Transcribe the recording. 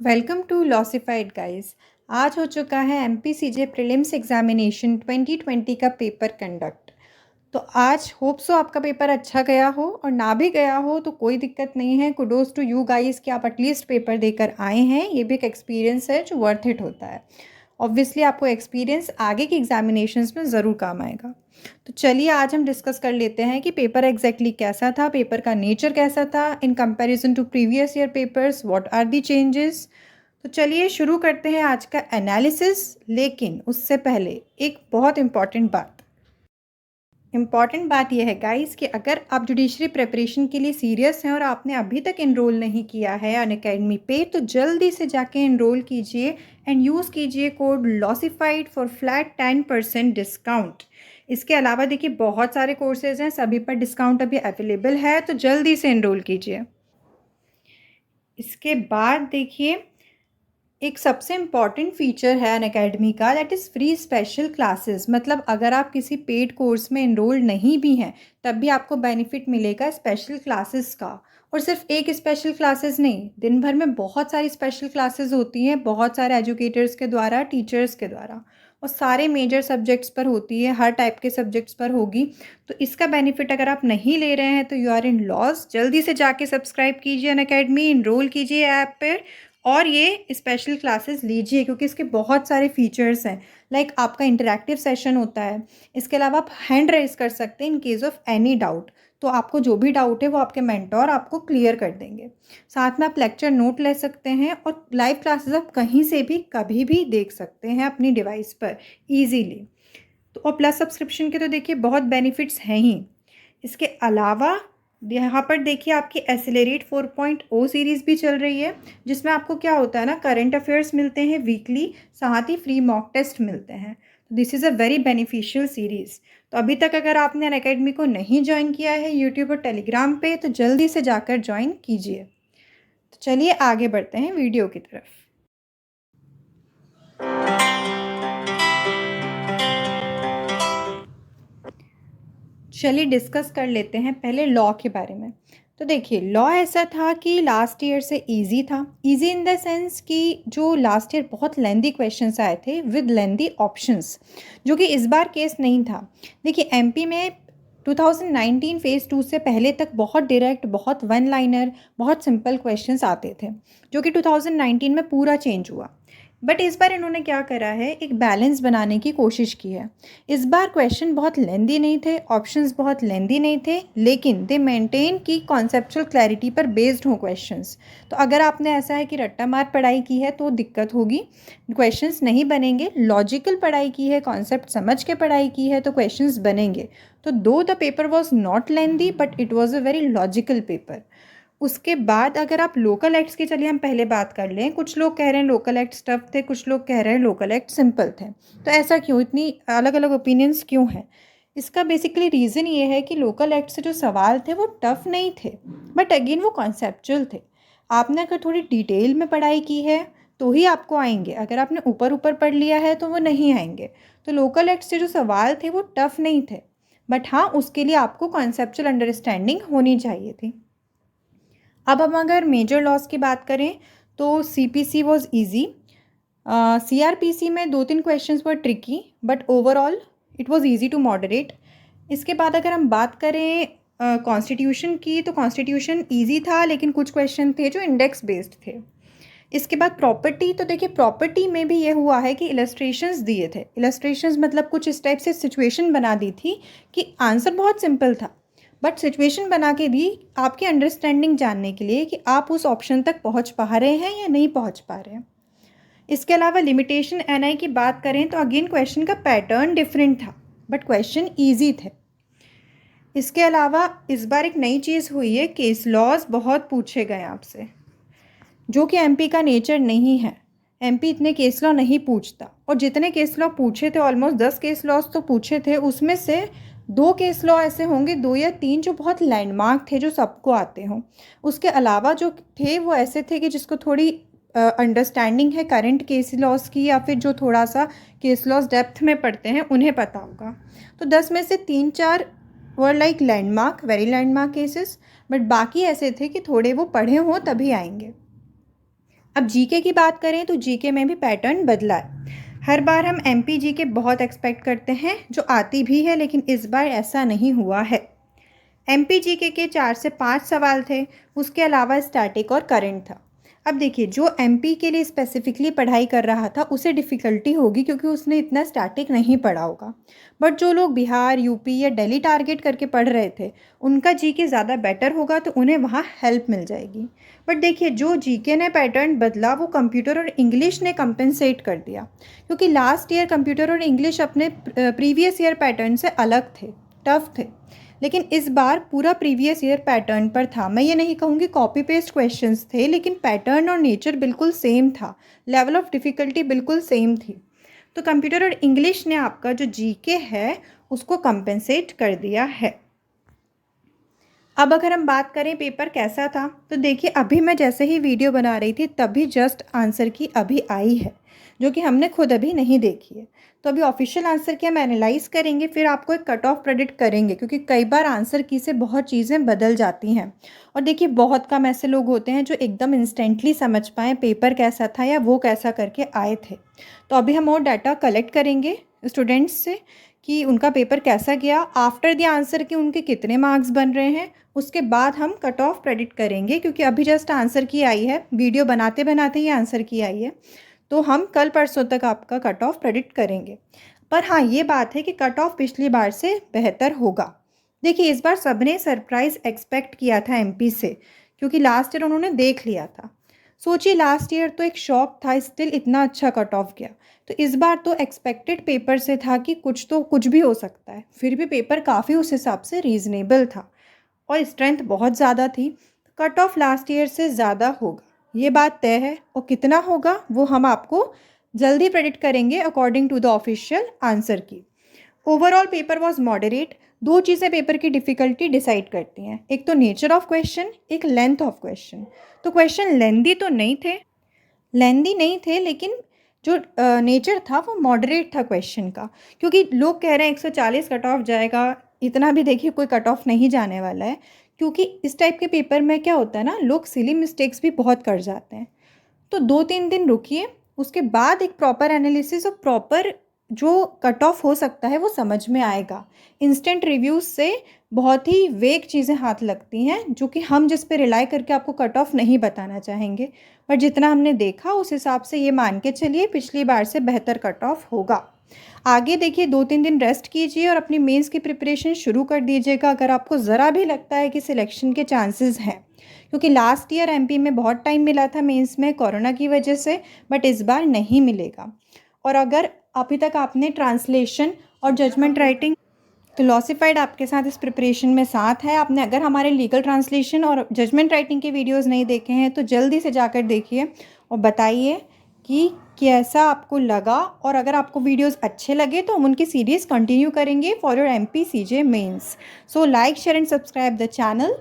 Welcome to लॉसिफाइड guys. आज हो चुका है एमपीसीजे प्रीलिम्स एग्जामिनेशन 2020 का पेपर कंडक्ट। तो आज होप सो आपका पेपर अच्छा गया हो, और ना भी गया हो तो कोई दिक्कत नहीं है। कुडोज टू यू गाइस कि आप एटलीस्ट पेपर देकर आए हैं। ये भी एक एक्सपीरियंस है जो वर्थ इट होता है। ऑब्वियसली आपको एक्सपीरियंस आगे की एग्जामिनेशंस में ज़रूर काम आएगा। तो चलिए आज हम डिस्कस कर लेते हैं कि पेपर एग्जैक्टली कैसा था, पेपर का नेचर कैसा था in comparison to previous year papers, what are the changes. तो चलिए शुरू करते हैं आज का एनालिसिस। लेकिन उससे पहले एक बहुत इम्पॉर्टेंट बात यह है गाइस कि अगर आप जुडिशरी प्रिपरेशन के लिए सीरियस हैं और आपने अभी तक इनरोल नहीं किया है अनअकैडमी पे, तो जल्दी से जाके इनरोल कीजिए एंड यूज़ कीजिए कोड लॉसिफाइड फॉर फ्लैट 10% डिस्काउंट। इसके अलावा देखिए बहुत सारे कोर्सेज हैं, सभी पर डिस्काउंट अभी अवेलेबल है, तो जल्दी से इनरोल कीजिए। इसके बाद देखिए एक सबसे इम्पॉर्टेंट फीचर है अनअकैडमी का, that is free special classes. मतलब अगर आप किसी पेड कोर्स में इनरोल नहीं भी हैं तब भी आपको बेनिफिट मिलेगा स्पेशल क्लासेस का। और सिर्फ एक स्पेशल क्लासेस नहीं, दिन भर में बहुत सारी स्पेशल क्लासेस होती हैं, बहुत सारे एजुकेटर्स के द्वारा, टीचर्स के द्वारा, और सारे मेजर सब्जेक्ट्स पर होती है, हर टाइप के सब्जेक्ट्स पर होगी। तो इसका बेनिफिट अगर आप नहीं ले रहे हैं तो यू आर इन लॉस। जल्दी से जाके सब्सक्राइब कीजिए अनअकैडमी, इनरोल कीजिए ऐप पर और ये स्पेशल क्लासेस लीजिए, क्योंकि इसके बहुत सारे फीचर्स हैं। लाइक आपका इंटरैक्टिव सेशन होता है। इसके अलावा आप हैंड रेज कर सकते हैं in case of any doubt. तो आपको जो भी डाउट है वो आपके मेंटोर आपको क्लियर कर देंगे। साथ में आप लेक्चर नोट ले सकते हैं और लाइव क्लासेस आप कहीं से भी कभी भी देख सकते हैं अपनी डिवाइस पर ईजीली। तो और प्लस सब्सक्रिप्शन के तो देखिए बहुत बेनिफिट्स हैं ही। इसके अलावा यहाँ पर देखिए आपकी एसिलरेट 4.0 सीरीज़ भी चल रही है, जिसमें आपको क्या होता है ना, करंट अफेयर्स मिलते हैं वीकली, साथ ही फ्री मॉक टेस्ट मिलते हैं। This is a very beneficial series. तो अभी तक अगर आपने अनअकैडमी को नहीं ज्वाइन किया है यूट्यूब और टेलीग्राम पे, तो जल्दी से जाकर ज्वाइन कीजिए। तो चलिए आगे बढ़ते हैं वीडियो की तरफ। चलिए डिस्कस कर लेते हैं पहले लॉ के बारे में। तो देखिए लॉ ऐसा था कि लास्ट ईयर से इजी था। इजी इन द सेंस कि जो लास्ट ईयर बहुत लेंदी क्वेश्चंस आए थे विद लेंदी ऑप्शंस, जो कि इस बार केस नहीं था। देखिए एमपी में 2019 फेज़ 2 से पहले तक बहुत डायरेक्ट, बहुत वन लाइनर, बहुत सिंपल क्वेश्चंस आते थे, जो कि 2019 में पूरा चेंज हुआ। बट इस बार इन्होंने क्या करा है, एक बैलेंस बनाने की कोशिश की है। इस बार क्वेश्चन बहुत लेंदी नहीं थे, ऑप्शंस बहुत लेंदी नहीं थे, लेकिन दे मेंटेन की कॉन्सेप्चुअल क्लैरिटी पर बेस्ड हो क्वेश्चंस। तो अगर आपने ऐसा है कि रट्टा मार पढ़ाई की है तो दिक्कत होगी, क्वेश्चंस नहीं बनेंगे। लॉजिकल पढ़ाई की है, कॉन्सेप्ट समझ के पढ़ाई की है तो क्वेश्चंस बनेंगे। तो दो the paper was not lengthy but it was a very logical paper. उसके बाद अगर आप लोकल एक्ट्स की, चलिए हम पहले बात कर लें। कुछ लोग कह रहे हैं लोकल एक्ट्स टफ थे, कुछ लोग कह रहे हैं लोकल एक्ट सिंपल थे। तो ऐसा क्यों, इतनी अलग अलग ओपिनियंस क्यों हैं? इसका बेसिकली रीज़न ये है कि लोकल एक्ट से जो सवाल थे वो टफ नहीं थे, बट अगेन वो कॉन्सेप्चुअल थे। आपने अगर थोड़ी डिटेल में पढ़ाई की है तो ही आपको आएंगे, अगर आपने ऊपर ऊपर पढ़ लिया है तो वो नहीं आएंगे। तो लोकल एक्ट से जो सवाल थे वो टफ नहीं थे, बट हाँ उसके लिए आपको कॉन्सेप्चुअल अंडरस्टैंडिंग होनी चाहिए थी। अब हम अगर मेजर लॉस की बात करें तो सीपीसी वाज इजी। सीआरपीसी में दो तीन questions were tricky, but overall it was easy to moderate. इसके बाद अगर हम बात करें कॉन्स्टिट्यूशन की, तो कॉन्स्टिट्यूशन इजी था, लेकिन कुछ क्वेश्चन थे जो इंडेक्स बेस्ड थे। इसके बाद प्रॉपर्टी, तो देखिए प्रॉपर्टी में भी ये हुआ है कि इलस्ट्रेशंस दिए थे। इलस्ट्रेशंस मतलब कुछ इस टाइप से सिचुएशन बना दी थी कि आंसर बहुत सिंपल था, बट सिचुएशन बना के दी आपकी अंडरस्टैंडिंग जानने के लिए कि आप उस ऑप्शन तक पहुंच पा रहे हैं या नहीं पहुंच पा रहे हैं। इसके अलावा लिमिटेशन एनआई की बात करें तो अगेन क्वेश्चन का पैटर्न डिफरेंट था, बट क्वेश्चन ईजी थे। इसके अलावा इस बार एक नई चीज़ हुई है, केस लॉज बहुत पूछे गए आपसे, जो कि एमपी का नेचर नहीं है। एमपी इतने केस लॉ नहीं पूछता, और जितने केस लॉ पूछे थे ऑलमोस्ट 10 केस लॉज तो पूछे थे, उसमें से 2 केस लॉ ऐसे होंगे, 2 या 3 जो बहुत लैंडमार्क थे, जो सबको आते हों। उसके अलावा जो थे वो ऐसे थे कि जिसको थोड़ी अंडरस्टैंडिंग है करंट केस लॉज की, या फिर जो थोड़ा सा केस लॉज डेप्थ में पढ़ते हैं उन्हें पता होगा। तो 10 में से 3-4 were like landmark, very landmark cases, but बाकी ऐसे थे कि थोड़े वो पढ़े हों तभी आएंगे। अब जीके की बात करें तो जीके में भी पैटर्न बदला है। हर बार हम एमपी जीके बहुत एक्सपेक्ट करते हैं, जो आती भी है, लेकिन इस बार ऐसा नहीं हुआ है। एमपी जीके के 4 से 5 सवाल थे, उसके अलावा स्टैटिक और करंट था। अब देखिए, जो एमपी के लिए स्पेसिफिकली पढ़ाई कर रहा था उसे डिफ़िकल्टी होगी, क्योंकि उसने इतना स्टैटिक नहीं पढ़ा होगा। बट जो लोग बिहार, यूपी या दिल्ली टारगेट करके पढ़ रहे थे, उनका जीके ज़्यादा बेटर होगा, तो उन्हें वहाँ हेल्प मिल जाएगी। बट देखिए, जो जीके ने पैटर्न बदला वो कंप्यूटर और इंग्लिश ने कंपेंसेट कर दिया, क्योंकि लास्ट ईयर कंप्यूटर और इंग्लिश अपने प्रीवियस ईयर पैटर्न से अलग थे, टफ थे। लेकिन इस बार पूरा प्रीवियस ईयर पैटर्न पर था। मैं ये नहीं कहूँगी कॉपी पेस्ट क्वेश्चंस थे, लेकिन पैटर्न और नेचर बिल्कुल सेम था, लेवल ऑफ डिफ़िकल्टी बिल्कुल सेम थी। तो कंप्यूटर और इंग्लिश ने आपका जो जीके है उसको कंपेंसेट कर दिया है। अब अगर हम बात करें पेपर कैसा था, तो देखिए, अभी मैं जैसे ही वीडियो बना रही थी तभी जस्ट आंसर की अभी आई है, जो कि हमने खुद अभी नहीं देखी है। तो अभी ऑफिशियल आंसर की हम एनालाइज करेंगे, फिर आपको एक कट ऑफ प्रेडिक्ट करेंगे, क्योंकि कई बार आंसर की से बहुत चीज़ें बदल जाती हैं। और देखिए, बहुत कम ऐसे लोग होते हैं जो एकदम इंस्टेंटली समझ पाएँ पेपर कैसा था या वो कैसा करके आए थे। तो अभी हम और डाटा कलेक्ट करेंगे स्टूडेंट्स से कि उनका पेपर कैसा गया, आफ्टर द आंसर के उनके कितने मार्क्स बन रहे हैं। उसके बाद हम कट ऑफ प्रेडिक्ट करेंगे, क्योंकि अभी जस्ट आंसर की आई है, वीडियो बनाते बनाते ही आंसर की आई है। तो हम कल परसों तक आपका कट ऑफ प्रेडिक्ट करेंगे। पर हाँ, ये बात है कि कट ऑफ पिछली बार से बेहतर होगा। देखिए, इस बार सबने सरप्राइज़ एक्सपेक्ट किया था एमपी से, क्योंकि लास्ट ईयर उन्होंने देख लिया था। सोचिए, लास्ट ईयर तो एक शॉक था, स्टिल इतना अच्छा कट ऑफ गया। तो इस बार तो एक्सपेक्टेड पेपर से था कि कुछ भी हो सकता है, फिर भी पेपर काफ़ी उस हिसाब से रीज़नेबल था और स्ट्रेंथ बहुत ज़्यादा थी। कट ऑफ लास्ट ईयर से ज़्यादा होगा, ये बात तय है। और कितना होगा वो हम आपको जल्दी प्रेडिक्ट करेंगे according to the official answer key. Overall paper was moderate. दो चीज़ें पेपर की डिफ़िकल्टी डिसाइड करती हैं, एक तो नेचर ऑफ क्वेश्चन, एक लेंथ ऑफ क्वेश्चन। तो क्वेश्चन लेंदी तो नहीं थे, लेकिन जो नेचर था वो मॉडरेट था क्वेश्चन का। क्योंकि लोग कह रहे हैं 140 कट ऑफ जाएगा, इतना भी देखिए कोई कट ऑफ नहीं जाने वाला है। क्योंकि इस टाइप के पेपर में क्या होता है ना, लोग सिली मिस्टेक्स भी बहुत कर जाते हैं। तो 2-3 दिन रुकिए, उसके बाद एक प्रॉपर एनालिसिस और प्रॉपर जो कट ऑफ हो सकता है वो समझ में आएगा। इंस्टेंट रिव्यूज़ से बहुत ही वेग चीज़ें हाथ लगती हैं, जो कि हम जिस पे रिलाई करके आपको कट ऑफ नहीं बताना चाहेंगे। पर जितना हमने देखा उस हिसाब से ये मान के चलिए पिछली बार से बेहतर कट ऑफ होगा। आगे देखिए, 2-3 दिन रेस्ट कीजिए और अपनी मेंस की प्रिपरेशन शुरू कर दीजिएगा, अगर आपको ज़रा भी लगता है कि सिलेक्शन के चांसेस हैं। क्योंकि लास्ट ईयर एमपी में बहुत टाइम मिला था मेंस में कोरोना की वजह से, बट इस बार नहीं मिलेगा। और अगर अभी तक आपने ट्रांसलेशन और जजमेंट राइटिंग, तो लॉसिफाइड आपके साथ इस प्रिपरेशन में साथ है। आपने अगर हमारे लीगल ट्रांसलेशन और जजमेंट राइटिंग के वीडियोस नहीं देखे हैं तो जल्दी से जाकर देखिए और बताइए कि कैसा आपको लगा। और अगर आपको वीडियोस अच्छे लगे तो हम उनकी सीरीज़ कंटिन्यू करेंगे for your MP CJ mains. So like, share and subscribe the channel.